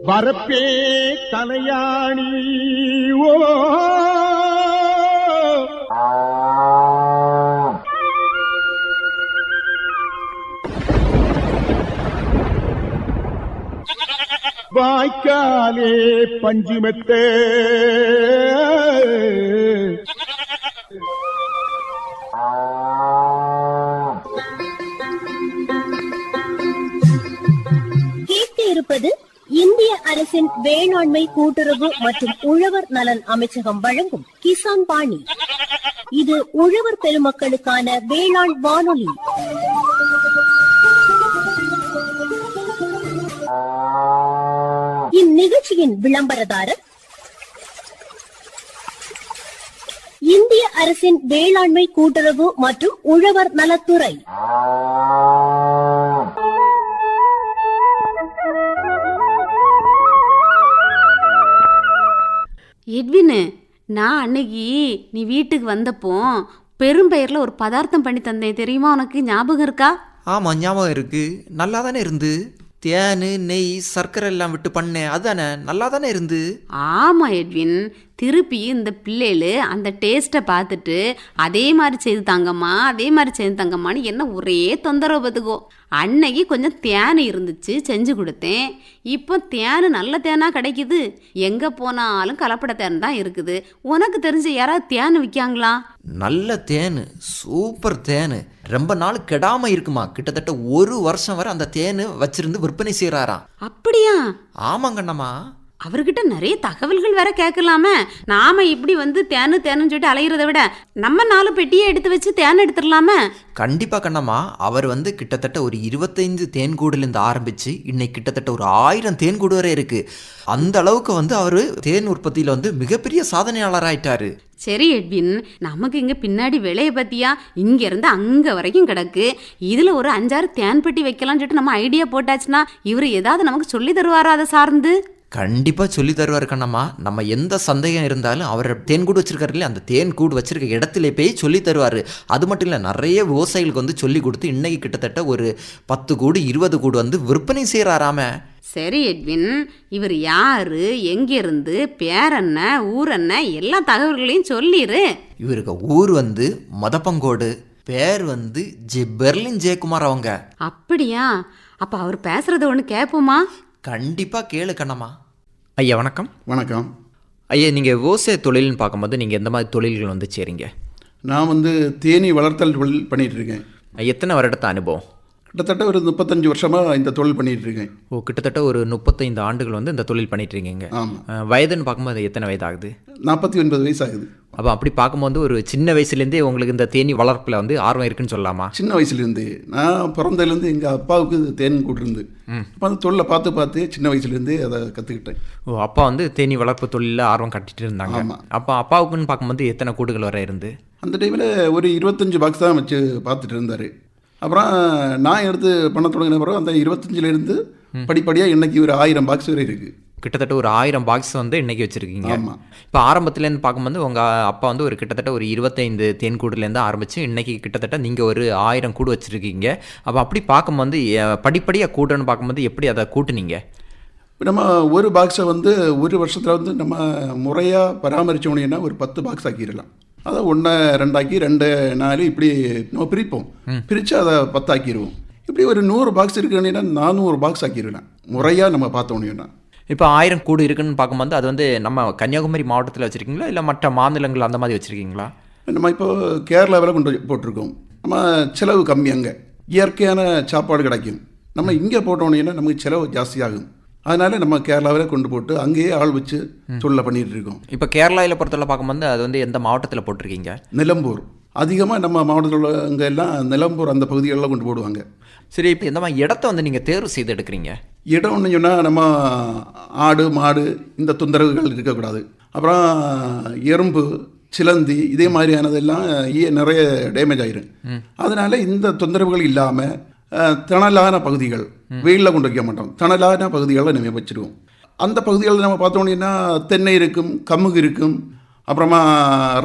வரப்பே தலையாணி ஓ வாய்க்காலே பஞ்சுமெத்தே இருப்பது இந்திய அரசின் வேளாண்மை கூட்டுறவு மற்றும் உழவர் நலன் அமைச்சகம் வழங்கும் கிசான் பாணி. இது உழவர் பெருமக்களுக்கான வேளாண் வானொலி. இந்நிகழ்ச்சியின் விளம்பரதாரர் இந்திய அரசின் வேளாண்மை கூட்டுறவு மற்றும் உழவர் நலத்துறை. எட்வின், நான் அன்னைக்கு நீ வீட்டுக்கு வந்தப்போ பெரும்பெயர்ல ஒரு பதார்த்தம் பண்ணி தந்தேன், தெரியுமா? உனக்கு ஞாபகம் இருக்கா? ஆமாம், ஞாபகம் இருக்கு. நல்லா தானே இருந்து. தேன், நெய், சர்க்கரை எல்லாம் விட்டு பண்ணேன், அதுதானே? நல்லா தானே இருந்து. ஆமா எட்வின், திருப்பி இந்த பிள்ளைகளு அந்த டேஸ்ட்டை பார்த்துட்டு அதே மாதிரி செய்து தாங்கம்மா, அதே மாதிரி செய்து தாங்கம்மான்னு என்ன ஒரே தொந்தரவு பார்த்துக்கோ. அன்னைக்கு கொஞ்சம் தேன் இருந்துச்சு, செஞ்சு கொடுத்தேன். இப்போ தேன் நல்ல தேனாக கிடைக்குது. எங்கே போனாலும் கலப்பட தேன் தான் இருக்குது. உனக்கு தெரிஞ்ச யாராவது தேன் விற்காங்களா? நல்ல தேன், சூப்பர் தேன், ரொம்ப நாள் கெடாம இருக்குமா. கிட்டத்தட்ட 1 வருஷம் வரை அந்த தேன் வச்சிருந்து விற்பனை செய்யறாராம். அப்படியா? ஆமாங்கண்ணம்மா. அவர்கிட்ட நிறைய தகவல்கள் வேற கேட்கலாமே. நாம இப்படி தேனு தேனுன்னு சொல்லிட்டு அலைகிறத விட நம்ம 4 பெட்டியை எடுத்து வச்சு தேன் எடுத்துடலாமே. கண்டிப்பா கண்ணம்மா. அவர் கிட்டத்தட்ட ஒரு 25 தேன்கூடுலேருந்து ஆரம்பிச்சு இன்னைக்கு கிட்டத்தட்ட ஒரு 1000 தேன்கூடு வரை இருக்கு. அந்த அளவுக்கு அவர் தேன் உற்பத்தியில மிகப்பெரிய சாதனையாளர் ஆயிட்டாரு. சரி எட்வின், நமக்கு இங்க பின்னாடி விலைய பத்தியா இங்க இருந்து அங்க வரைக்கும் கிடக்கு. இதுல ஒரு 5-6 தேன் பெட்டி வைக்கலாம்னு சொல்லிட்டு நம்ம ஐடியா போட்டாச்சுன்னா இவர் ஏதாவது நமக்கு சொல்லி தருவாரா? அதை சார்ந்து கண்டிப்பாக சொல்லி தருவார் கண்ணம்மா. நம்ம எந்த சந்தேகம் இருந்தாலும் அவர் தேன்கூடு வச்சிருக்காரு இல்லையா, அந்த தேன்கூடு வச்சிருக்க இடத்துல போய் சொல்லி தருவார். அது மட்டும் இல்லை, நிறைய விவசாயிகளுக்கு சொல்லி கொடுத்து இன்னைக்கு கிட்டத்தட்ட ஒரு 10 கூடு 20 கூடு விற்பனை செய்கிறாராம. சரி எட்வின், இவர் யாரு, எங்கிருந்து, பேரென்ன, ஊரென்ன, எல்லா தகவல்களையும் சொல்லிடு. இவருக்கு ஊர் மதப்பங்கோடு, பேர் பெர்லின் ஜெயக்குமார் அவங்க. அப்படியா? அப்ப அவர் பேசுறது ஒன்று கேட்போமா? கண்டிப்பா கேளு கண்ணம்மா. ஐயா வணக்கம். வணக்கம் ஐயா. நீங்கள் விவசாய தொழில்னு பார்க்கும்போது நீங்கள் எந்த மாதிரி தொழில்கள் செய்கிறீங்க? நான் தேனீ வளர்த்தல் தொழில் பண்ணிகிட்ருக்கேன். எத்தனை வருடத்த அனுபவம்? கிட்டத்தட்ட ஒரு 35 வருஷமாக இந்த தொழில் பண்ணிகிட்ருக்கேன். ஓ, கிட்டத்தட்ட ஒரு 35 ஆண்டுகள் இந்த தொழில் பண்ணிகிட்ருக்கீங்க. ஆமாம். வயதுன்னு பார்க்கும்போது எத்தனை வயது ஆகுது? 49 வயசு ஆகுது. அப்போ அப்படி பார்க்கும்போது ஒரு சின்ன வயசுலேருந்தே உங்களுக்கு இந்த தேனி வளர்ப்பில் ஆர்வம் இருக்குன்னு சொல்லலாமா? சின்ன வயசுலேருந்து, நான் பிறந்ததுலேருந்து எங்கள் அப்பாவுக்கு தேன் கூட்டிருந்து அப்போ அந்த தொழிலை பார்த்து சின்ன வயசுலேருந்தே அதை கற்றுக்கிட்டேன். ஓ, அப்பா தேனி வளர்ப்பு தொழிலில் ஆர்வம் கட்டிட்டு இருந்தாங்க. ஆமாம். அப்போ அப்பாவுக்குன்னு பார்க்கும்போது எத்தனை கூடுகள் வரை இருந்து? அந்த டைமில் ஒரு 25 பாக்ஸ் தான் வச்சு பார்த்துட்டு இருந்தார். அப்புறம் நான் எடுத்து பண்ண தொடங்கின பிறகு அந்த 25லேருந்து படிப்படியாக இன்னைக்கு ஒரு 1000 பாக்ஸ் வரை இருக்குது. கிட்டத்தட்ட ஒரு 1000 பாக்ஸ் இன்னைக்கு வச்சுருக்கீங்க. ஆமாம். இப்போ ஆரம்பத்துலேருந்து பார்க்கும்போது உங்கள் அப்பா ஒரு கிட்டத்தட்ட ஒரு 25 தேன்கூடுலேருந்து ஆரம்பித்து இன்னைக்கு கிட்டத்தட்ட நீங்கள் ஒரு 1000 கூடு வச்சுருக்கீங்க. அப்போ அப்படி பார்க்கும்போது படிப்படியாக கூட்டணும்னு பார்க்கும்போது எப்படி அதை கூட்டுனீங்க? நம்ம ஒரு பாக்ஸை ஒரு வருஷத்தில் நம்ம முறையாக பராமரித்தோம்னா ஒரு 10 பாக்ஸ் ஆக்கிடலாம். அதை 1 2 ஆக்கி 2 4 இப்படி நம்ம பிரிப்போம். பிரித்து அதை 10 ஆக்கிடுவோம். இப்படி ஒரு 100 பாக்ஸ் இருக்குன்னா 400 பாக்ஸ் ஆக்கிடலாம் முறையாக நம்ம பார்த்தோன்னா. இப்போ 1000 கூடு இருக்குன்னு பார்க்கும்போது அது நம்ம கன்னியாகுமரி மாவட்டத்தில் வச்சுருக்கீங்களா இல்லை மற்ற மாநிலங்கள் அந்த மாதிரி வச்சுருக்கீங்களா? நம்ம இப்போ கேரளாவில் கொண்டு போட்டிருக்கோம். நம்ம செலவு கம்மி, அங்கே இயற்கையான சாப்பாடு கிடைக்கும். நம்ம இங்கே போட்டோன்னா நமக்கு செலவு ஜாஸ்தியாகும். அதனால நம்ம கேரளாவில் கொண்டு போட்டு அங்கேயே ஆள் வச்சு தொழிலை பண்ணிகிட்டு இருக்கோம். இப்போ கேரளாவில் பொறுத்தவரை பார்க்கும்போது அது எந்த மாவட்டத்தில் போட்டிருக்கீங்க? நிலம்பூர். அதிகமாக நம்ம மாவட்டத்தில் உள்ளவங்க எல்லாம் நிலம்பூர் அந்த பகுதிகளெலாம் கொண்டு போடுவாங்க. சரி, இப்போ எந்த மாதிரி இடத்த நீங்கள் தேர்வு செய்து எடுக்கிறீங்க? இடம் ஒன்று சொன்னால் நம்ம ஆடு மாடு இந்த தொந்தரவுகள் இருக்கக்கூடாது. அப்புறம் எறும்பு சிலந்தி இதே மாதிரியானதெல்லாம் நிறைய டேமேஜ் ஆயிரும். அதனால இந்த தொந்தரவுகள் இல்லாமல் தணலான பகுதிகள், வெயிலில் கொண்டு வைக்க மாட்டோம், தணலான பகுதிகளில் நம்ம வச்சுருவோம். அந்த பகுதிகளில் நம்ம பார்த்தோம்னா தென்னை இருக்கும், கமுகு இருக்கும், அப்புறமா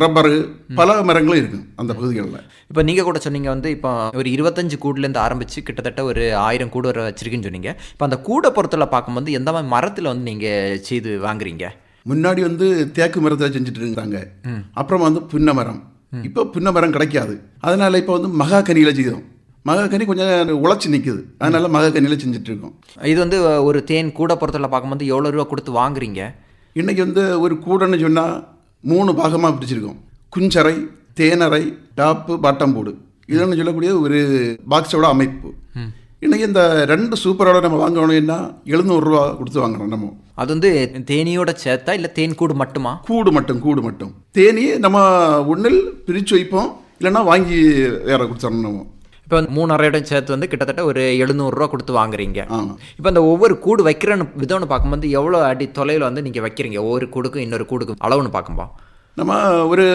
ரப்பரு பல மரங்களும் இருக்கும் அந்த பகுதிகளில். இப்போ நீங்கள் கூட சொன்னீங்க வந்து இப்போ ஒரு 25 கூடுலேருந்து ஆரம்பித்து கிட்டத்தட்ட ஒரு 1000 கூடு வரை வச்சிருக்குன்னு சொன்னீங்க. இப்போ அந்த கூடை பொறுத்தல பார்க்கும்போது எந்த மாதிரி மரத்தில் வந்து நீங்கள் செய்து வாங்குறீங்க? முன்னாடி வந்து தேக்கு மரத்தில் செஞ்சுட்டு இருந்தாங்க. அப்புறமா வந்து புன்ன மரம். இப்போ புன்ன மரம் கிடைக்காது. அதனால இப்போ வந்து மகாகனியில் செய்தோம். மகாகனி கொஞ்சம் உழைச்சி நிற்குது, அதனால மகாகனியில் செஞ்சுட்டு இருக்கோம். இது வந்து ஒரு தேன் கூடை பொறுத்தல பார்க்கும்போது எவ்வளோ ரூபா கொடுத்து வாங்குறீங்க? இன்றைக்கி வந்து ஒரு கூடைன்னு சொன்னால் 3 பாகமாக பிரிச்சிருக்கோம். குஞ்சறை, தேனறை, டாப்பு, பாட்டம் போடு, இதுன்னு சொல்லக்கூடிய ஒரு பாக்ஸோட அமைப்பு. இன்றைக்கி இந்த 2 சூப்பரோட நம்ம வாங்கணும்னா 700 ரூபா கொடுத்து வாங்குறோம். நம்ம அது வந்து தேனியோட சேர்த்தா இல்லை தேன் கூடு மட்டுமா? கூடு மட்டும். தேனியை நம்ம ஒன்றில் பிரித்து வைப்போம், இல்லைன்னா வாங்கி வேற கொடுத்துடணும். நம்ம இப்போ 3 அறையோட சேர்த்து வந்து கிட்டத்தட்ட ஒரு 700 ரூபா கொடுத்து வாங்குறீங்க. ஆமாம். இப்போ அந்த ஒவ்வொரு கூடு வைக்கிறன்னு விதம்னு பார்க்கும்போது எவ்வளோ அடி தொலைவில் வந்து நீங்கள் வைக்கிறீங்க ஒவ்வொரு கூடுக்கும் இன்னொரு கூடுக்கும் அளவுன்னு பார்க்கும்போது? நம்ம ஒரு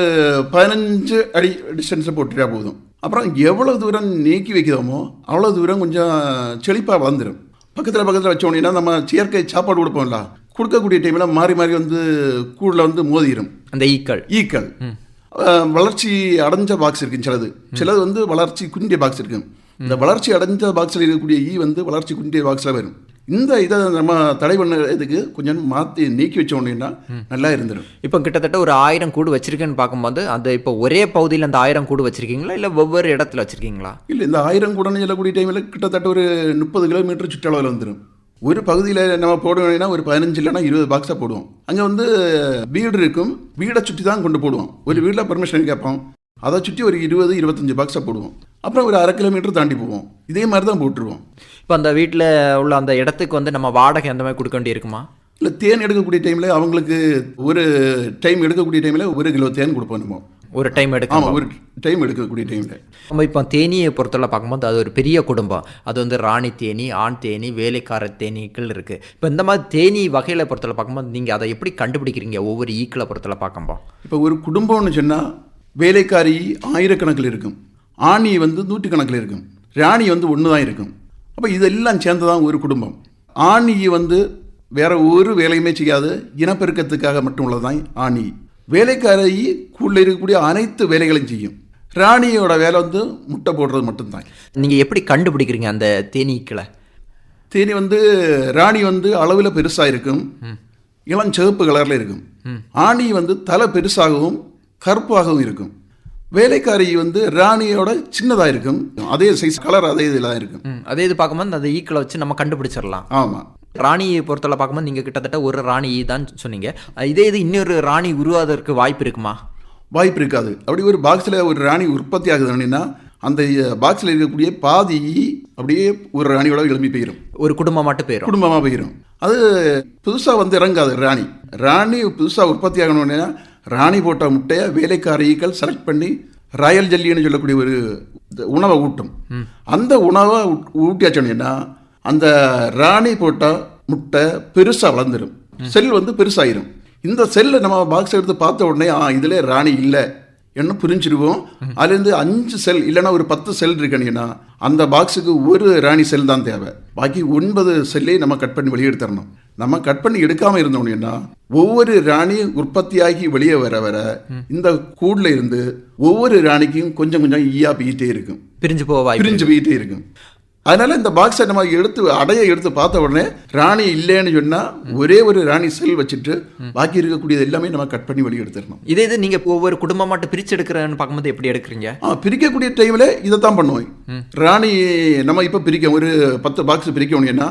15 அடி டிஸ்டன்ஸை போட்டுட்டா போதும். அப்புறம் எவ்வளோ தூரம் நீக்கி வைக்கிறோமோ அவ்வளோ தூரம் கொஞ்சம் செழிப்பாக வளர்ந்துடும். பக்கத்தில் வச்சோம்னா நம்ம செயற்கை சாப்பாடு கொடுப்போம்ல, கொடுக்கக்கூடிய டைமில் மாறி வந்து கூடில் வந்து மோதிடும் அந்த ஈக்கள். வளர்ச்சி அடைஞ்ச பாக்ஸ் இருக்கு, சிலது வந்து வளர்ச்சி குண்டிய பாக்ஸ் இருக்கு. இந்த வளர்ச்சி அடைஞ்ச பாக்ஸில் இருக்கக்கூடிய வந்து வளர்ச்சி குண்டிய பாக்ஸில் வரும். இந்த இதை நம்ம தடை பண்ணதுக்கு கொஞ்சம் மாற்றி நீக்கி வச்சோம்னா நல்லா இருந்துடும். இப்போ கிட்டத்தட்ட ஒரு 1000 கூடு வச்சிருக்கேன்னு பார்க்கும்போது அந்த இப்போ ஒரே பகுதியில் அந்த 1000 கூடு வச்சிருக்கீங்களா இல்லை ஒவ்வொரு இடத்துல வச்சிருக்கீங்களா? இல்லை, இந்த 1000 கூடன்னு சொல்லக்கூடிய டைமில் கிட்டத்தட்ட ஒரு 30 கிலோமீட்டர் சுற்றளவில் வந்துடும். ஒரு பகுதியில் நம்ம போடுவோம்னா ஒரு 15 இல்லைனா 20 பாக்ஸாக போடுவோம். அங்கே வந்து வீடு இருக்கும், வீடை சுற்றி தான் கொண்டு போடுவோம். ஒரு வீட்டில் பர்மிஷன் கேட்போம், அதை சுற்றி ஒரு 20-25 பாக்ஸாக போடுவோம். அப்புறம் ஒரு 1/2 கிலோமீட்டர் தாண்டி போவோம். இதே மாதிரி தான் போட்டுருவோம். இப்போ அந்த வீட்டில் உள்ள அந்த இடத்துக்கு வந்து நம்ம வாடகை அந்த மாதிரி கொடுக்க வேண்டி இருக்குமா? இல்லை, தேன் எடுக்கக்கூடிய டைமில் அவங்களுக்கு ஒரு டைம் எடுக்கக்கூடிய டைமில் 1 கிலோ தேன் கொடுப்போம். நம்ம ஒரு டைம் எடுக்க. ஆமாம், ஒரு டைம் எடுக்கக்கூடிய டைமில். நம்ம இப்போ தேனியை பொறுத்தவரை பார்க்கும்போது அது ஒரு பெரிய குடும்பம். அது வந்து ராணி தேனி, ஆண் தேனி, வேலைக்கார தேனீக்கள் இருக்குது. இப்போ இந்த மாதிரி தேனி வகையில் பொறுத்தவரை பார்க்கும்போது நீங்கள் அதை எப்படி கண்டுபிடிக்கிறீங்க ஒவ்வொரு ஈக்களை பொறுத்தவரை பார்க்கும்போது? இப்போ ஒரு குடும்பம்னு சொன்னால் வேலைக்காரி 1000 கணக்கில் இருக்கும், ஆணி வந்து 100 கணக்கில் இருக்கும், ராணி வந்து 1 தான் இருக்கும். அப்போ இதெல்லாம் சேர்ந்து தான் ஒரு குடும்பம். ஆணி வந்து வேற ஒரு வேலையுமே செய்யாது, இனப்பெருக்கத்துக்காக மட்டும் உள்ளதான் ஆணி. வேலைக்காரி கூட இருக்கக்கூடிய அனைத்து வேலைகளையும் செய்யும். ராணியோட வேலை வந்து முட்டை போடுறது மட்டும்தான். நீங்கள் எப்படி கண்டுபிடிக்கிறீங்க அந்த தேனீக்களை? தேனி வந்து ராணி வந்து அளவில் பெருசாக இருக்கும், இளம் சிவப்பு கலரில் இருக்கும். ஆணி வந்து தலை பெருசாகவும் கருப்பாகவும் இருக்கும். வேலைக்காரி வந்து ராணியோட சின்னதாக இருக்கும், அதே சைஸ் கலர் அதே இதெல்லாம் இருக்கும். அதே இது பார்க்கும்போது அந்த ஈக்களை வச்சு நம்ம கண்டுபிடிச்சிடலாம். ஆமாம். ராணியை பொறுத்தவரை பார்க்கும்போது நீங்கள் கிட்டத்தட்ட ஒரு ராணி தான் சொன்னீங்க. இதே இது இன்னொரு ராணி உருவாவதற்கு வாய்ப்பு இருக்குமா? வாய்ப்பு இருக்காது. அப்படி ஒரு பாக்ஸில் ஒரு ராணி உற்பத்தி ஆகுது அப்படின்னா அந்த பாக்ஸில் இருக்கக்கூடிய பாதி அப்படியே ஒரு ராணியோட எழுப்பி போயிடும். ஒரு குடும்பம் மட்டும் போயிடும், குடும்பமாக போயிடும். அது புதுசாக வந்து இறங்காது. ராணி புதுசாக உற்பத்தி ஆகணும்னா ராணி போட்ட முட்டையை வேலைக்காரிகள் செலக்ட் பண்ணி ராயல் ஜல்லின்னு சொல்லக்கூடிய ஒரு உணவை ஊட்டும். அந்த உணவை ஊட்டியாச்சோன்னா அந்த ராணி போட்ட முட்டை பெருசாக வளர்ந்துடும், செல் வந்து பெருசாயிரும். இந்த செல்லை நம்ம பாக்ஸ் எடுத்து பார்த்த உடனே இதில் ராணி இல்லை என்ன புரிஞ்சிருவோம். அதுலேருந்து 5 செல் இல்லைன்னா ஒரு 10 செல் இருக்குன்னா அந்த பாக்ஸுக்கு ஒரு ராணி செல் தான் தேவை. பாக்கி 9 செல்லை நம்ம கட் பண்ணி வெளியே எடுத்துடணும். நம்ம கட் பண்ணி எடுக்காமல் இருந்தோம்னா ஒவ்வொரு ராணி உற்பத்தியாகி வெளியே வர வர இந்த கூடில் இருந்து ஒவ்வொரு ராணிக்கும் கொஞ்சம் கொஞ்சம் ஈயா போயிட்டே இருக்கும், பிரிஞ்சு போயிட்டே இருக்கும். அதனால இந்த பாக்ஸை நம்ம அடையை எடுத்து பார்த்த உடனே ராணி இல்லைன்னு சொன்னால் ஒரே ஒரு ராணி செல் வச்சுட்டு பாக்கி இருக்கக்கூடியது எல்லாமே நம்ம கட் பண்ணி வெளியே எடுத்துடணும். இதே இது நீங்கள் ஒவ்வொரு குடும்பம் மட்டும் பிரித்து எடுக்கிறேன்னு பார்க்கும்போது எப்படி எடுக்கிறீங்க? பிரிக்கக்கூடிய டைமில் இதை தான் பண்ணுவோம். ராணி நம்ம இப்போ பிரிக்க ஒரு 10 பாக்ஸ் பிரிக்கணும்னா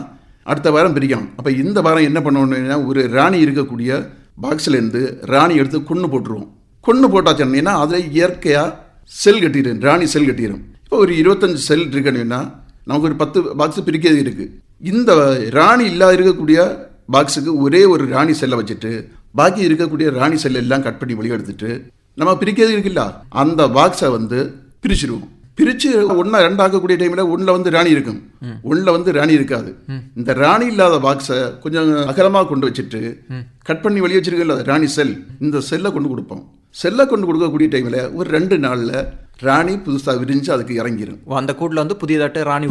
அடுத்த வாரம் பிரிக்கணும். அப்போ இந்த வாரம் என்ன பண்ணணும்னா ஒரு ராணி இருக்கக்கூடிய பாக்ஸ்லேருந்து ராணி எடுத்து கொன்று போட்டுருவோம். கொன்று போட்டாச்சுன்னா அதில் இயற்கையாக செல் கட்டிடும், ராணி செல் கட்டிடும். இப்போ ஒரு 25 செல் இருக்குன்னா நமக்கு ஒரு 10 பாக்ஸ் பிரிக்கிறது இருக்குது. இந்த ராணி இல்லாத இருக்கக்கூடிய பாக்ஸுக்கு ஒரே ஒரு ராணி செல்லை வச்சுட்டு பாக்கி இருக்கக்கூடிய ராணி செல் எல்லாம் கட் பண்ணி வெளியே எடுத்துட்டு நம்ம பிரிக்கிறது இருக்குல்ல அந்த பாக்ஸை வந்து பிரிச்சிருவோம். பிரித்து 1-2 ஆக்கக்கூடிய டைமில் 1 வந்து ராணி இருக்கும், 1 வந்து ராணி இருக்காது. இந்த ராணி இல்லாத பாக்ஸை கொஞ்சம் அகலமாக கொண்டு வச்சுட்டு கட் பண்ணி வெளியே வச்சிருக்கல ராணி செல், இந்த செல்லை கொண்டு கொடுப்போம். செல்லை கொண்டு கொடுக்கக்கூடிய டைமில் ஒரு 2 நாளில் ராணி புதுசாக விரிஞ்சு அதுக்கு இறங்கிடும். அந்த கூட்டில் வந்து புதியதாட்டு ராணி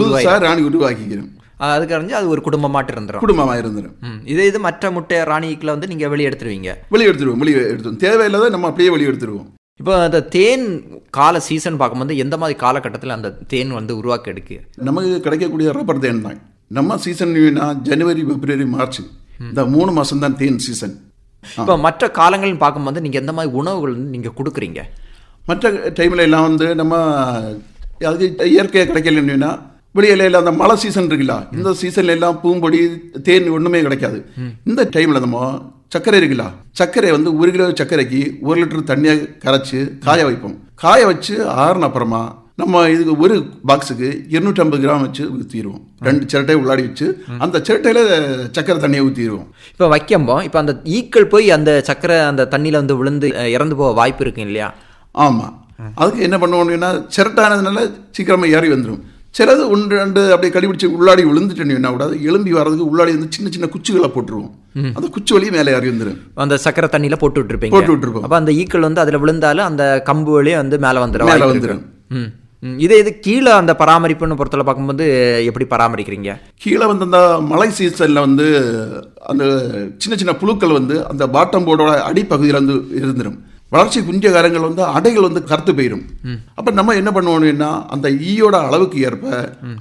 உருவாக்கிக்கிறோம். அதுக்கு அறிஞ்சு அது ஒரு குடும்பமாட்டு இருந்துடும். குடும்பமாக இருந்துடும். இது மற்ற முட்டை ராணிக்குள்ள வந்து நீங்கள் வெளியே எடுத்துருவீங்க. வெளியே எடுத்துருவோம். தேவையில்லாத நம்ம அப்படியே வெளியே எடுத்துருவோம். இப்போ அந்த தேன் கால சீசன் பார்க்கும்போது எந்த மாதிரி காலகட்டத்தில் அந்த தேன் வந்து உருவாக்க எடுக்கு? நமக்கு கிடைக்கக்கூடிய ரப்பர் தேன் தான். நம்ம சீசன் ஜனவரி, பிப்ரவரி, மார்ச் இந்த 3 மாதம் தான் தேன் சீசன். இப்போ மற்ற காலங்கள்னு பார்க்கும்போது நீங்கள் எந்த மாதிரி உணவுகள் நீங்கள் கொடுக்குறீங்க? மற்ற டைமில் எல்லாம் வந்து நம்ம அதுக்கு இயற்கையாக கிடைக்கலன்னா வெளியில எல்லாம் அந்த மழை சீசன் இருக்குல்ல, இந்த சீசன்ல எல்லாம் பூம்பொடி தேன் ஒன்றுமே கிடைக்காது. இந்த டைமில் நம்ம சர்க்கரை இருக்குல்ல, சர்க்கரை வந்து 1 கிலோ சர்க்கரைக்கு 1 லிட்டர் தண்ணியை கரைச்சி காய வைப்போம். காய வச்சு ஆறுன அப்புறமா நம்ம இதுக்கு ஒரு பாக்ஸுக்கு 250 கிராம் வச்சு ஊற்றிடுவோம். 2 சிரட்டை உள்ளாடி வச்சு அந்த சிரட்டையில் சர்க்கரை தண்ணியை ஊற்றிடுவோம். இப்போ வைக்கும்போது இப்போ அந்த ஈக்கள் போய் அந்த சர்க்கரை அந்த தண்ணியில் வந்து விழுந்து இறந்து போக வாய்ப்பு இருக்கு இல்லையா? ஆமாம். அதுக்கு என்ன பண்ணுவோம்னா சிரட்டானதுனால சீக்கிரமாக ஏறி வந்துடும். சிலது 1-2 அப்படியே கடிபிடிச்சு உள்ளாடி விழுந்துட்டேன்னா கூட எலும்பி வர்றதுக்கு உள்ளாடி வந்து சின்ன சின்ன குச்சிகளை போட்டுருவோம். அந்த குச்சி வழியும் மேலே ஏறி வந்துடும். அந்த சக்கரை தண்ணியில் போட்டு விட்டுருப்போம். அப்போ அந்த ஈக்கள் வந்து அதில் விழுந்தாலும் அந்த கம்பு வழியே வந்து மேலே வந்துடும். இது கீழே அந்த பராமரிப்புன்னு பொறுத்தவரை பார்க்கும்போது எப்படி பராமரிக்கிறீங்க? கீழே வந்து அந்த மழை சீசனில் வந்து அந்த சின்ன சின்ன புழுக்கள் வந்து அந்த பாட்டம் போர்டோட அடிப்பகுதியில் வந்து இருந்துடும். வளர்ச்சி குஞ்ச காரங்கள் வந்து அடைகள் வந்து கருத்து போயிடும். அப்போ நம்ம என்ன பண்ணுவோம்னா அந்த ஈயோட அளவுக்கு ஏற்ப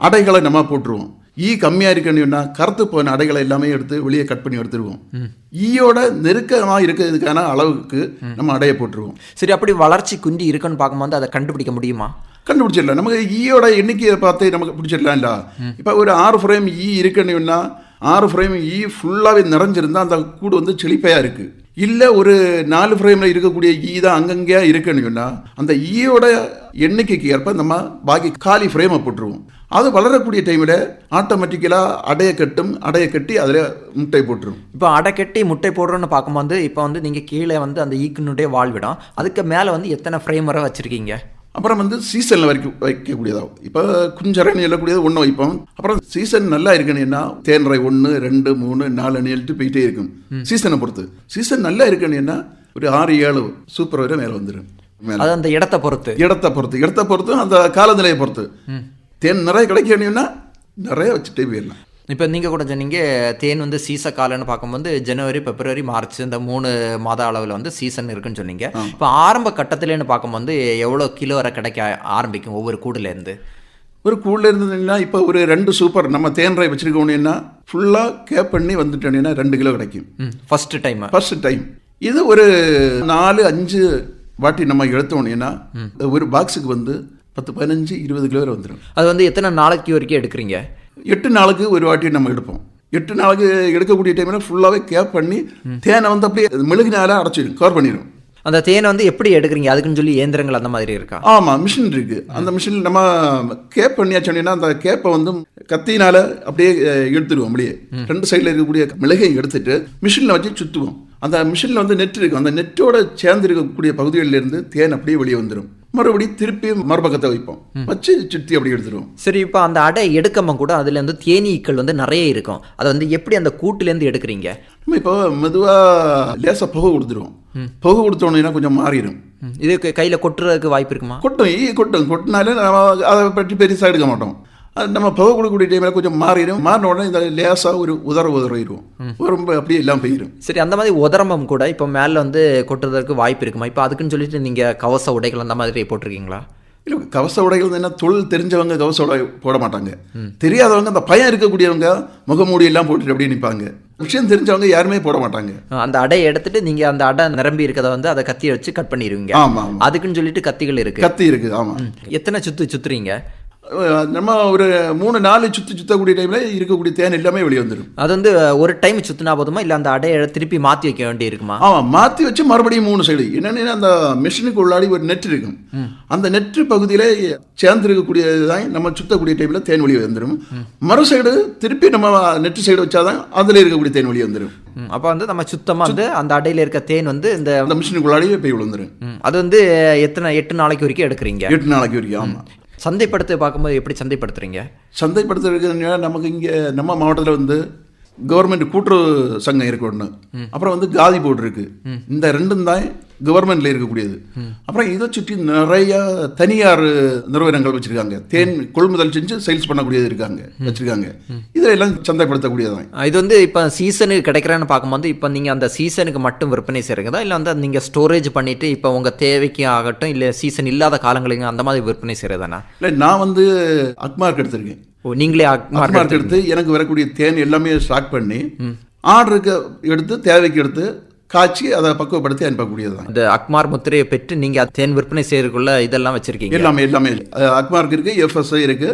அடைகளை நம்ம போட்டுருவோம். ஈ கம்மியாக இருக்கணும்னா கருத்து போன அடைகளை எல்லாமே எடுத்து வெளியே கட் பண்ணி எடுத்துருவோம். ஈயோட நெருக்கமாக இருக்கிறதுக்கான அளவுக்கு நம்ம அடையை போட்டுருவோம். சரி, அப்படி வளர்ச்சி குஞ்சு இருக்குன்னு பார்க்கும்போது அதை கண்டுபிடிக்க முடியுமா? கண்டுபிடிச்சிடலாம். நமக்கு ஈயோட எண்ணிக்கையை பார்த்து நமக்கு பிடிச்சிடலாம். இல்லை, இப்போ ஒரு 6 ஃப்ரேம் ஈ இருக்கணும்னா 6 ஃப்ரேம் ஈ ஃபுல்லாகவே நிறைஞ்சிருந்தா அந்த கூடு வந்து செழிப்பையாக இருக்குது. இல்லை ஒரு 4 ஃப்ரேமில் இருக்கக்கூடிய ஈ தான் அங்கங்கேயா இருக்கணும்னா அந்த ஈயோட எண்ணிக்கைக்கு ஏற்ப நம்ம பாக்கி காலி ஃப்ரேமை போட்டுருவோம். அது வளரக்கூடிய டைமில் ஆட்டோமேட்டிக்கலாக அடையை கட்டி அதில் முட்டை போட்டுரும். இப்போ அடை கட்டி முட்டை போடுறோன்னு பார்க்கும்போது இப்போ வந்து நீங்கள் கீழே வந்து அந்த ஈக்கினுடைய வாழ்விடம், அதுக்கு மேலே வந்து எத்தனை ஃப்ரேம் வரை வச்சுருக்கீங்க? அப்புறம் வந்து சீசனில் வைக்கக்கூடியதாகும். இப்போ குஞ்சரணி எல்லக்கூடியது 1 வைப்போம். அப்புறம் சீசன் நல்லா இருக்கணும்னா தேன்றை 1, 2, 3, 4 எழுட்டு போயிட்டே இருக்கும். சீசனை பொறுத்து சீசன் நல்லா இருக்கணும்னா ஒரு 6, 7 சூப்பர் வரை மேலே வந்துடும். அது அந்த இடத்தை பொறுத்து அந்த காலநிலையை பொறுத்து தேன் நிறைய கிடைக்கணும்னா நிறைய வச்சுட்டே போயிடலாம். இப்போ நீங்கள் கூட சொன்னீங்க தேன் வந்து சீச காலன்னு பார்க்கும்போது ஜனவரி, பிப்ரவரி, மார்ச் இந்த 3 மாத அளவில் வந்து சீசன் இருக்குன்னு சொன்னீங்க. இப்போ ஆரம்ப கட்டத்திலேன்னு பார்க்கும்போது எவ்வளோ கிலோ வரை கிடைக்க ஆரம்பிக்கும் ஒவ்வொரு கூடுலேருந்து? ஒரு கூடில் இருந்ததுன்னா இப்போ ஒரு 2 சூப்பர் நம்ம தேன்றை வச்சுருக்கோன்னா ஃபுல்லாக கேப் பண்ணி வந்துட்டோன்னா 2 கிலோ கிடைக்கும். First time. இது ஒரு 4-5 வாட்டி நம்ம எடுத்தோன்னா ஒரு பாக்ஸுக்கு வந்து 10, 15, 20 கிலோ வரை வந்துடும். அது வந்து எத்தனை நாளைக்கு வரைக்கும் எடுக்கிறீங்க? 8 நாளுக்கு ஒரு வாட்டி நம்ம எடுப்போம். 8 நாளுக்கு எடுக்கக்கூடிய டைமில் ஃபுல்லாகவே கேப் பண்ணி தேனை வந்து அப்படியே மெழுகினால அடைச்சிடும், கவர் பண்ணிடும். அந்த தேனை வந்து எப்படி எடுக்கிறீங்க? அதுக்குன்னு சொல்லி இயந்திரங்கள் அந்த மாதிரி இருக்கா? ஆமாம், மிஷின் இருக்குது. அந்த மிஷினில் நம்ம கேப் பண்ணியாச்சோன்னா அந்த கேப்பை வந்து கத்தினால அப்படியே எடுத்துடுவோம். அப்படியே 2 சைடில் இருக்கக்கூடிய மிளகை எடுத்துட்டு மிஷினில் வச்சு சுற்றுவோம். அந்த மிஷினில் வந்து நெட் இருக்கும். அந்த நெட்டோட சேர்ந்து இருக்கக்கூடிய பகுதிகளிலிருந்து தேன் அப்படியே வெளியே வந்துடும். மறுபடியும் திருப்பி மறுபக்கத்தை வைப்போம், வச்சு சுற்றி அப்படி எடுத்துருவோம். சரி, இப்போ அந்த அடை எடுக்காம கூட அதில் வந்து தேனீக்கள் வந்து நிறைய இருக்கும். அதை வந்து எப்படி அந்த கூட்டுலேருந்து எடுக்கிறீங்க? நம்ம இப்போ மெதுவாக லேசாக புகை கொடுத்துருவோம். புகை கொடுத்தோன்னா கொஞ்சம் மாறிடும். இது கையில் கொட்டுறதுக்கு வாய்ப்பு இருக்குமா? கொட்டினாலே நம்ம அதை பற்றி பெருசாக எடுக்க மாட்டோம். அது நம்ம புகை கொடுக்கக்கூடிய டைமில் கொஞ்சம் மாறின உடனே இந்த லேசாக ஒரு உதறிடுவோம். ரொம்ப அப்படியே எல்லாம் போயிடும். சரி, அந்த மாதிரி உதரமும் கூட இப்போ மேலே வந்து கொட்டுறதுக்கு வாய்ப்பு இருக்குமா? இப்போ அதுக்குன்னு சொல்லிட்டு நீங்கள் கவச உடைகள் அந்த மாதிரி போட்டிருக்கீங்களா? இல்லை, கவச உடைகள் என்ன தொழில் தெரிஞ்சவங்க கவச உடை போட மாட்டாங்க. தெரியாதவங்க அந்த பயம் இருக்கக்கூடியவங்க முகமூடி எல்லாம் போட்டுட்டு அப்படியே நிற்பாங்க. விஷயம் தெரிஞ்சவங்க யாருமே போட மாட்டாங்க. அந்த அடையை எடுத்துட்டு நீங்க அந்த அடை நிரம்பி இருக்கிறத வந்து அதை கத்தியை வச்சு கட் பண்ணிடுவீங்க. ஆமாம், அதுக்குன்னு சொல்லிட்டு கத்திகள் இருக்கு. கத்தி இருக்கு. ஆமாம். எத்தனை சுத்துறீங்க? நம்ம ஒரு 3-4 சுத்தக்கூடிய டைமில் இருக்கக்கூடிய தேன் எல்லாமே வெளியே வந்துடும். அது வந்து ஒரு டைம் சுத்தினா போதுமா, இல்லை அந்த அடையை திருப்பி மாற்றி வைக்க வேண்டி இருக்குமா? ஆமாம், மாற்றி வச்சு மறுபடியும் 3 சைடு. என்னென்னா அந்த மிஷினுக்கு உள்ளாடி ஒரு நெட் இருக்கும். அந்த நெட்டு பகுதியில் சேர்ந்துருக்கக்கூடியது தான் நம்ம சுத்தக்கூடிய டைமில் தேன் வெளியே வந்துடும். மறு சைடு திருப்பி நம்ம நெட்டு சைடு வச்சாதான் அதில் இருக்கக்கூடிய தேன் வெளியே வந்துடும். அப்போ வந்து நம்ம சுத்தமாக வந்து அந்த அடையில் இருக்க தேன் வந்து இந்த மிஷினுக்குள்ளாடியே போய் விழுந்துடும். அது வந்து 8 நாளைக்கு வரைக்கும் எடுக்கிறீங்க? 8 நாளைக்கு வரைக்கும். ஆமாம். சந்தைப்படுத்த பார்க்கும்போது எப்படி சந்தைப்படுத்துறீங்க? சந்தைப்படுத்துறதுக்கு நமக்கு இங்கே நம்ம மாவட்டத்தில் வந்து கவர்மெண்ட் கூட்டுறவு சங்கம் இருக்கு ஒன்று, அப்புறம் வந்து காதி போர்டு இருக்கு. இந்த 2 தான் கவர்மெண்ட்ல இருக்கக்கூடியது. அப்புறம் இதை சுற்றி நிறைய தனியார் நிறுவனங்கள் வச்சிருக்காங்க, தேன் கொள்முதல் செஞ்சு சேல்ஸ் பண்ணக்கூடியது வச்சிருக்காங்க. இதெல்லாம் சந்தைப்படுத்தக்கூடியதான். இது வந்து இப்போ சீசனுக்கு கிடைக்கிறேன்னு பார்க்கும்போது இப்போ நீங்கள் அந்த சீசனுக்கு மட்டும் விற்பனை செய்கிறதா, இல்லை வந்து நீங்கள் ஸ்டோரேஜ் பண்ணிட்டு இப்போ உங்கள் தேவைக்கு ஆகட்டும், இல்லை சீசன் இல்லாத காலங்களுக்கு அந்த மாதிரி விற்பனை செய்கிறதானா? இல்லை, நான் வந்து அக்மார்க் எடுத்திருக்கேன். நீங்களே அக்மார்க் எடுத்து எனக்கு வரக்கூடிய தேன் எல்லாமே ஸ்டாக் பண்ணி ஆர்டருக்கு எடுத்து தேவைக்கு எடுத்து காய்ச்சி அதை பக்குவப்படுத்தி அனுப்பக்கூடியதுதான். இந்த அக்மார் முத்திரையை பெற்று நீங்கள் தேன் விற்பனை செய்யறதுக்குள்ள இதெல்லாம் வச்சிருக்கீங்க? எல்லாமே அக்மார்க் இருக்கு, FSI இருக்கு,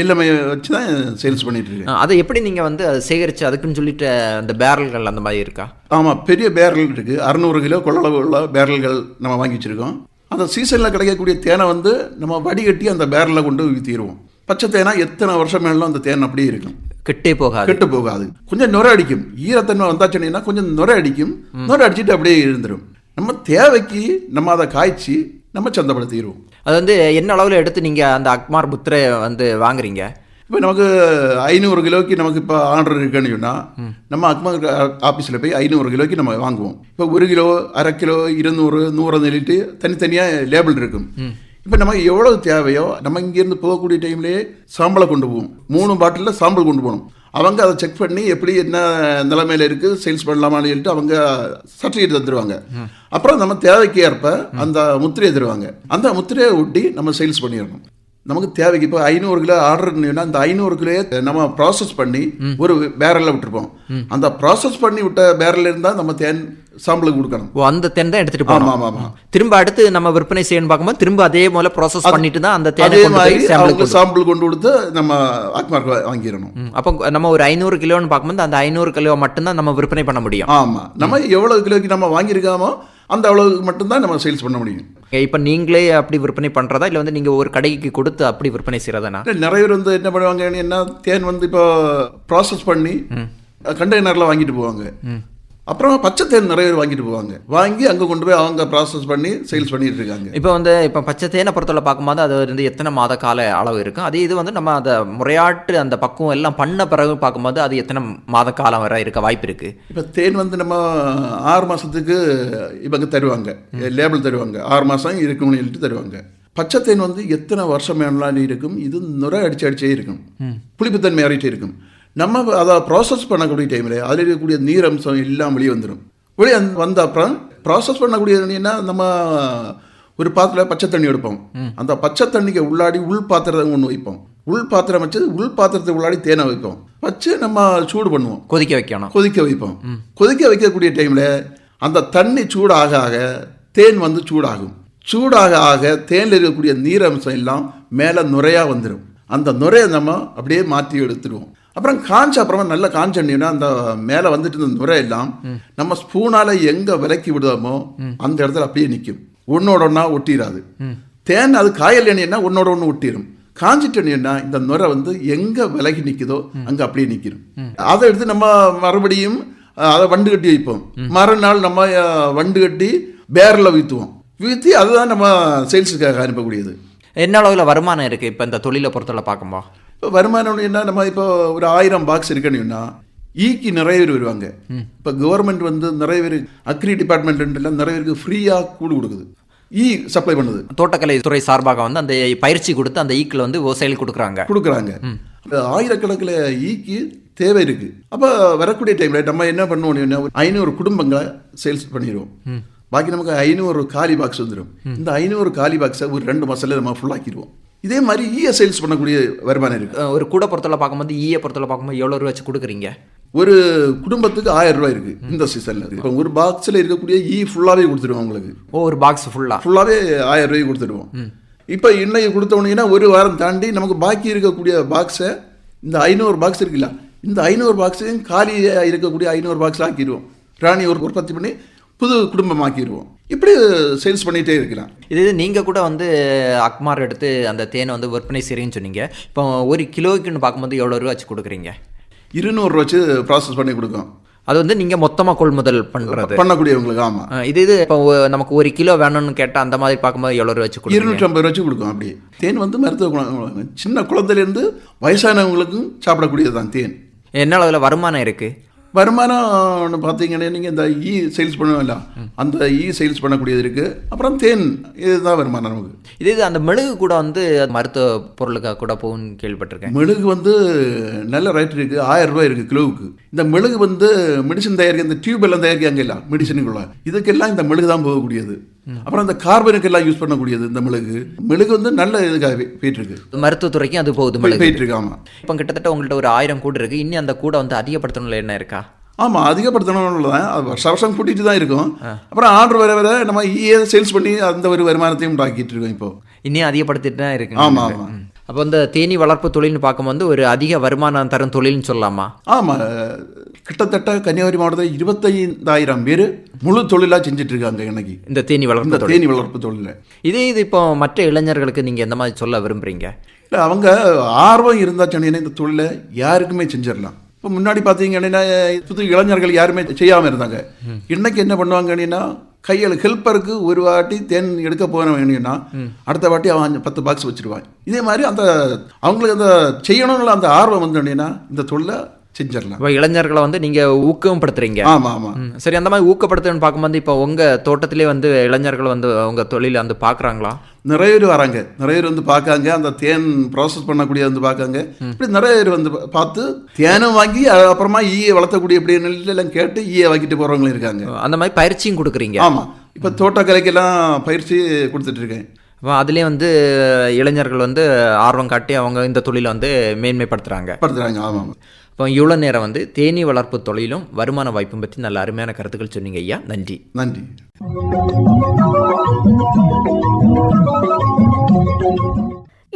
எல்லாமே வச்சு தான் சேல்ஸ் பண்ணிட்டு இருக்கு. அதை எப்படி நீங்கள் வந்து சேகரித்து அதுக்குன்னு சொல்லிட்டு அந்த பேரல்கள் அந்த மாதிரி இருக்கா? ஆமாம், பெரிய பேரல் இருக்கு, 600 கிலோ கொள்ளளவு உள்ள பேரல்கள் நம்ம வாங்கி வச்சிருக்கோம். அந்த சீசனில் கிடைக்கக்கூடிய தேனை வந்து நம்ம வடிகட்டி அந்த பேரலில் கொண்டு ஊற்றிடுவோம். பச்சை தேனா எத்தனை வருஷம் மேலும் அந்த தேன் அப்படியே இருக்கும், கெட்டு போகாது. கொஞ்சம் நுரை அடிக்கும், ஈரத்தன்மை வந்தாச்சுன்னா கொஞ்சம் நுரை அடிக்கும், நுரை அடிச்சுட்டு அப்படியே இருந்துடும். நம்ம தேவைக்கு நம்ம அதை காய்ச்சி நம்ம சந்தைப்படுத்திடுவோம். அது வந்து என்ன அளவில் எடுத்து நீங்கள் அந்த அக்மார் முத்திரை வந்து வாங்குறீங்க? இப்போ நமக்கு 500 கிலோக்கு நமக்கு இப்போ ஆர்டர் இருக்குன்னு சொன்னால் நம்ம அக்மார் ஆஃபீஸில் போய் 500 கிலோக்கு நம்ம வாங்குவோம். இப்போ 1 கிலோ, 1/2 கிலோ, 200, 100 சொல்லிட்டு தனித்தனியாக லேபிள் இருக்கும். இப்போ நமக்கு எவ்வளவு தேவையோ நம்ம இங்கேருந்து போகக்கூடிய டைம்லேயே சாம்பலை கொண்டு போவோம். 3 பாட்டிலில் சாம்பல் கொண்டு போகணும். அவங்க அதை செக் பண்ணி எப்படி என்ன நிலைமையில் இருக்குது, சேல்ஸ் பண்ணலாமான்னு சொல்லிட்டு அவங்க சர்டிஃபிகேட் தந்துடுவாங்க. அப்புறம் நம்ம தேவைக்கு ஏற்ப அந்த முத்திரையை தருவாங்க. அந்த முத்திரையை ஒட்டி நம்ம சேல்ஸ் பண்ணிடணும். நமக்கு தேவைக்கு இப்போ 500 கிலோ ஆர்டர்னா அந்த 500 கிலோயை நம்ம ப்ராசஸ் பண்ணி ஒரு பேரலில் விட்டுருப்போம். அந்த ப்ராசஸ் பண்ணி விட்ட பேரல் இருந்தால் நம்ம தேன் சாம்பிளுக்கு கொடுக்கணும். அந்த தேன் தான் எடுத்துட்டு போகணும். ஆமாம். திரும்ப அடுத்து நம்ம விற்பனை செய்யணும் பார்க்கும்போது திரும்ப அதே போல ப்ராசஸ் பண்ணிட்டு தான் அந்த தேனை சாம்பிள் கொண்டு கொடுத்து நம்ம அக்மார்க் வாங்கிடணும். அப்போ நம்ம ஒரு 500 கிலோன்னு பார்க்கும்போது அந்த 500 கிலோ மட்டும்தான் நம்ம விற்பனை பண்ண முடியும். ஆமாம், நம்ம எவ்வளவு கிலோக்கு நம்ம வாங்கியிருக்காமோ அந்த அளவுக்கு மட்டும்தான் நம்ம சேல்ஸ் பண்ண முடியும். இப்போ நீங்களே அப்படி விற்பனை பண்ணுறதா, இல்லை வந்து நீங்கள் ஒரு கடைக்கு கொடுத்து அப்படி விற்பனை செய்கிறதானா? நிறைய பேர் வந்து என்ன பண்ணுவாங்க, தேன் வந்து இப்போ ப்ராசஸ் பண்ணி கண்டெய்னரில் வாங்கிட்டு போவாங்க. அப்புறம் பச்சை தேன் நிறைய பேர் வாங்கிட்டு போவாங்க, வாங்கி அங்கே கொண்டு போய் அவங்க ப்ராசஸ் பண்ணி சேல்ஸ் பண்ணிட்டு இருக்காங்க. இப்போ பச்சை தேனை பொறுத்தவரை பார்க்கும்போது அது வந்து எத்தனை மாத கால அளவு இருக்கும்? அதே இது வந்து நம்ம அதை முறையாட்டு அந்த பக்குவம் எல்லாம் பண்ண பிறகு பார்க்கும்போது அது எத்தனை மாத காலம் வரை இருக்க வாய்ப்பு இருக்குது? இப்போ தேன் வந்து நம்ம 6 மாதத்துக்கு இவங்க தருவாங்க, லேபிள் தருவாங்க, 6 மாதம் இருக்கும்னு சொல்லிட்டு தருவாங்க. பச்சை தேன் வந்து எத்தனை வருஷம் வேணாலும் இருக்கும், இது நுரை அடிச்சே இருக்கும், புளிப்புத்தன்மை அறிவிட்டே இருக்கும். நம்ம அதை ப்ராசஸ் பண்ணக்கூடிய டைமில் அதில் இருக்கக்கூடிய நீரம்சம் எல்லாம் வெளியே வந்துடும். வெளியே வந்த அப்புறம் ப்ராசஸ் பண்ணக்கூடியதுன்னா நம்ம ஒரு பாத்திரம் பச்சை தண்ணி எடுப்போம். அந்த பச்சை தண்ணிக்கு உள்ளாடி உள் பாத்திரம் ஒன்று வைப்போம். உள் பாத்திரம் வச்சு உள் பாத்திரத்துக்கு உள்ளாடி தேனை வைப்போம். வச்சு நம்ம சூடு பண்ணுவோம், கொதிக்க வைப்போம். கொதிக்க வைக்கக்கூடிய டைமில் அந்த தண்ணி சூடாக ஆக தேன் வந்து சூடாக ஆக தேனில் இருக்கக்கூடிய நீரம்சம் எல்லாம் மேலே நுரையாக வந்துடும். அந்த நுரையை நம்ம அப்படியே மாற்றி எடுத்துடுவோம். அப்புறம் அப்புறமா நல்லா காஞ்சோன்னா அந்த மேலே வந்துட்டு இருந்த நுரை எல்லாம் நம்ம ஸ்பூனால் எங்கே விலக்கி விடுவோமோ அந்த இடத்துல அப்படியே நிற்கும், ஒன்னோட ஒன்றா ஒட்டிடாது. தேன் அது காயல் எண்ணெய்னா ஒன்னோட ஒன்று ஒட்டிடும். காஞ்சிட்டேன்னா இந்த நுரை வந்து எங்கே விலகி நிற்குதோ அங்கே அப்படியே நிற்கிடும். அதை எடுத்து நம்ம மறுபடியும் அதை வண்டு கட்டி வைப்போம். மறுநாள் நம்ம வண்டு கட்டி பேரில் வீற்றி அதுதான் நம்ம சேல்ஸுக்காக அனுப்பக்கூடியது. என்ன அளவில் வருமானம் இருக்குது இப்போ இந்த தொழிலை பொறுத்தவரை பார்க்கும்போது? இப்போ வருமானம் என்ன, நம்ம இப்போ ஒரு 1000 பாக்ஸ் இருக்குன்னா ஈக்கு நிறைய பேர் வருவாங்க. இப்போ கவர்மெண்ட் வந்து நிறைய பேர் அக்ரி டிபார்ட்மெண்ட்லாம் நிறைய பேருக்கு ஃப்ரீயாக கூடு கொடுக்குது, ஈ சப்ளை பண்ணுது. தோட்டக்கலை துறை சார்பாக வந்து அந்த பயிற்சி கொடுத்து அந்த ஈக்கில் வந்து விவசாயிகள் கொடுக்குறாங்க. ஆயிரக்கணக்கில் ஈக்கு தேவை இருக்குது. அப்போ வரக்கூடிய டைமில் நம்ம என்ன பண்ணுவோம்னா 500 குடும்பங்களை சேல்ஸ் பண்ணிடுவோம். பாக்கி நமக்கு 500 காலி பாக்ஸ் வந்துடும். இந்த 500 காலி பாக்ஸை ஒரு 2 மாதத்தில் நம்ம ஃபுல்லாக்கிடுவோம். இதே மாதிரி ஈயை சேல்ஸ் பண்ணக்கூடிய வருமானம் இருக்குது. ஒரு கூட பொறுத்தவரை பார்க்கும்போது ஈயை பொறுத்தவரை பார்க்கும்போது எவ்வளோ ரூபா வச்சு கொடுக்குறீங்க? ஒரு குடும்பத்துக்கு 1000 ரூபாய் இருக்குது இந்த சீசனில். இப்போ ஒரு பாக்ஸில் இருக்கக்கூடிய ஈ ஃபுல்லாகவே கொடுத்துருவோம் உங்களுக்கு. ஒரு பாக்ஸ் ஃபுல்லாகவே 1000 ரூபாய்க்கு கொடுத்துருவோம். இப்போ இன்னைக்கு கொடுத்தோன்னீங்கன்னா ஒரு வாரம் தாண்டி நமக்கு பாக்கி இருக்கக்கூடிய பாக்ஸை இந்த 500 பாக்ஸ் இருக்குல்ல, இந்த 500 பாக்ஸையும் காலியாக இருக்கக்கூடிய 500 பாக்ஸ் ஆக்கிடுவோம். ராணி ஒரு உற்பத்தி பண்ணி புது குடும்பமாக்கிடுவோம். இப்படி சேல்ஸ் பண்ணிகிட்டே இருக்கலாம். இது நீங்கள் கூட வந்து அக்மார் எடுத்து அந்த தேனை வந்து விற்பனை செய்கிறீங்கன்னு சொன்னீங்க. இப்போ 1 கிலோக்குன்னு பார்க்கும்போது எவ்வளோ ரூபா வச்சு கொடுக்குறீங்க? 200 ரூபா வச்சு ப்ராசஸ் பண்ணி கொடுக்கும். அது வந்து நீங்கள் மொத்தமாக கொள்முதல் பண்ணக்கூடியவங்களுக்கு. ஆமாம், இது இப்போ நமக்கு 1 கிலோ வேணும்னு கேட்டால் அந்த மாதிரி பார்க்கும்போது எவ்வளோ ரூபா வச்சு கொடுக்கும்? 250 ரூபா வச்சு கொடுக்கும். அப்படி தேன் வந்து மருத்துவ சின்ன குழந்தையிலேருந்து வயசானவங்களுக்கும் சாப்பிடக்கூடியது தான் தேன். என்ன அளவில் வருமானம் இருக்குது? வருமானம் பார்த்தீங்கன்னா நீங்கள் இந்த சேல்ஸ் பண்ணுவோம்ல, அந்த சேல்ஸ் பண்ணக்கூடியது இருக்குது. அப்புறம் தேன், இதுதான் வருமானம் நமக்கு. இதே இது அந்த மெழுகு கூட வந்து மருத்துவ பொருளுக்காக கூட போகும்னு கேள்விப்பட்டிருக்கேன். மெழுகு வந்து நல்ல ரேட் இருக்குது, 1000 ரூபாய் இருக்குது கிலோவுக்கு. இந்த மெழுகு வந்து மெடிசன் தயாரிக்க, இந்த டியூப் எல்லாம் தயாரிக்காங்க இல்லை மெடிசனுக்குள்ள, இதுக்கெல்லாம் இந்த மெழுகு தான் போகக்கூடியது. அப்புறம் இந்த கார்பனுக்கு எல்லாம் யூஸ் பண்ணக்கூடியது இந்த மெழுகு வந்து நல்ல இதுக்காக போயிட்டு இருக்கு. மருத்துவத்துறைக்கும் அது போகுது, போயிட்டு இருக்கு. ஆமாம், இப்போ கிட்டத்தட்ட உங்கள்கிட்ட ஒரு 1000 கூடு இருக்குது. இன்னும் அந்த கூடை வந்து அதிகப்படுத்தணும்ல என்ன இருக்கா? ஆமாம், அதிகப்படுத்தணும்னு தான். அது வருஷம் கூட்டிகிட்டு தான் இருக்கும். அப்புறம் ஆர்டர் வர வர நம்ம சேல்ஸ் பண்ணி அந்த ஒரு வருமானத்தையும் உண்டாக்கிட்டு இருக்கோம். இப்போ இன்னும் அதிகப்படுத்திட்டு தான் இருக்கு. ஆமாம் ஆமாம். அப்போ இந்த தேனீ வளர்ப்பு தொழில்னு பார்க்கும்போது ஒரு அதிக வருமானம் தரும் தொழில்னு சொல்லலாமா? ஆமாம், கிட்டத்தட்ட கன்னியாகுமரி மாவட்டத்தில் 25,000 பேர் முழு தொழிலாக செஞ்சுட்டு இருக்காங்க இன்னைக்கு இந்த தேனீ வளர்ப்பு தொழில். இது இப்போ மற்ற இளைஞர்களுக்கு நீங்கள் எந்த மாதிரி சொல்ல விரும்புகிறீங்க? இல்லை, அவங்க ஆர்வம் இருந்தால் சொன்னீங்கன்னா இந்த தொழிலை யாருக்குமே செஞ்சிடலாம். இப்போ முன்னாடி பார்த்தீங்கன்னா புது இளைஞர்கள் யாருமே செய்யாமல் இருந்தாங்க. இன்னைக்கு என்ன பண்ணுவாங்கன்னா, கையில் ஹெல்ப்பருக்கு ஒரு வாட்டி தேன் எடுக்க போனவங்கன்னா அடுத்த வாட்டி அவன் 10 பாக்ஸ் வச்சிருவான். இதே மாதிரி அந்த அவங்களுக்கு அந்த செய்யணும்னு அந்த ஆர்வம் வந்தோடனே இந்த தொழிலை செஞ்சிடலாம். இப்போ இளைஞர்களை வந்து நீங்கள் ஊக்கப்படுத்துறீங்க. ஆமாம் ஆமாம். சரி, அந்த மாதிரி ஊக்கப்படுத்துன்னு பார்க்கும்போது இப்போ உங்கள் தோட்டத்திலே வந்து இளைஞர்கள் வந்து அவங்க தொழிலை வந்து பார்க்குறாங்களா? நிறைய பேர் வராங்க, நிறைய பேர் வந்து பார்க்காங்க, அந்த தேன் ப்ராசஸ் பண்ணக்கூடிய வந்து பார்க்காங்க. இப்படி நிறைய பேர் வந்து பார்த்து தேனும் வாங்கி அப்புறமா வளர்த்தக்கூடிய அப்படின்னு எல்லாம் கேட்டு வாங்கிட்டு போகிறவங்களும் இருக்காங்க. அந்த மாதிரி பயிற்சியும் கொடுக்குறீங்க? ஆமாம், இப்போ தோட்டக்கலைக்கெல்லாம் பயிற்சி கொடுத்துட்டு இருக்கேன். இப்போ அதுலேயே வந்து இளைஞர்கள் வந்து ஆர்வம் காட்டி அவங்க இந்த தொழிலை வந்து மேன்மைப்படுத்துகிறாங்க. ஆமாம். இப்போ இவ்வளோ நேரம் வந்து தேனீ வளர்ப்பு தொழிலும் வருமான வாய்ப்பும் பற்றி நல்ல அருமையான கருத்துக்கள் சொன்னீங்க ஐயா. நன்றி. நன்றி.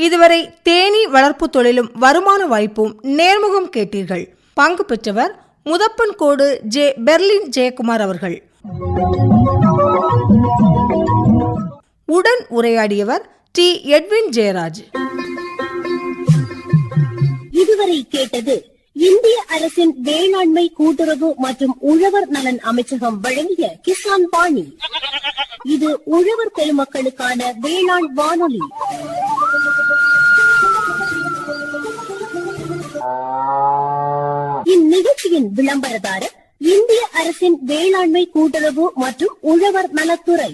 இதுவரை தேனீ வளர்ப்பு தொழிலும் வருமான வாய்ப்பும் நேர்முகம் கேட்டீர்கள். பங்கு பெற்றவர் முதப்பன்கோடு ஜே. பெர்லின் ஜெயக்குமார் அவர்கள். உடன் உரையாடியவர் டி. எட்வின் ஜெயராஜ். இதுவரை கேட்டது இந்திய அரசின் வேளாண்மை கூட்டுறவு மற்றும் உழவர் நலன் அமைச்சகம் வழங்கிய கிசான் பாணி. இது உழவர் பெருமக்களுக்கான வேளாண் வானொலி. இந்நிகழ்ச்சியின் விளம்பரதாரர் இந்திய அரசின் வேளாண்மை கூட்டுறவு மற்றும் உழவர் நலத்துறை.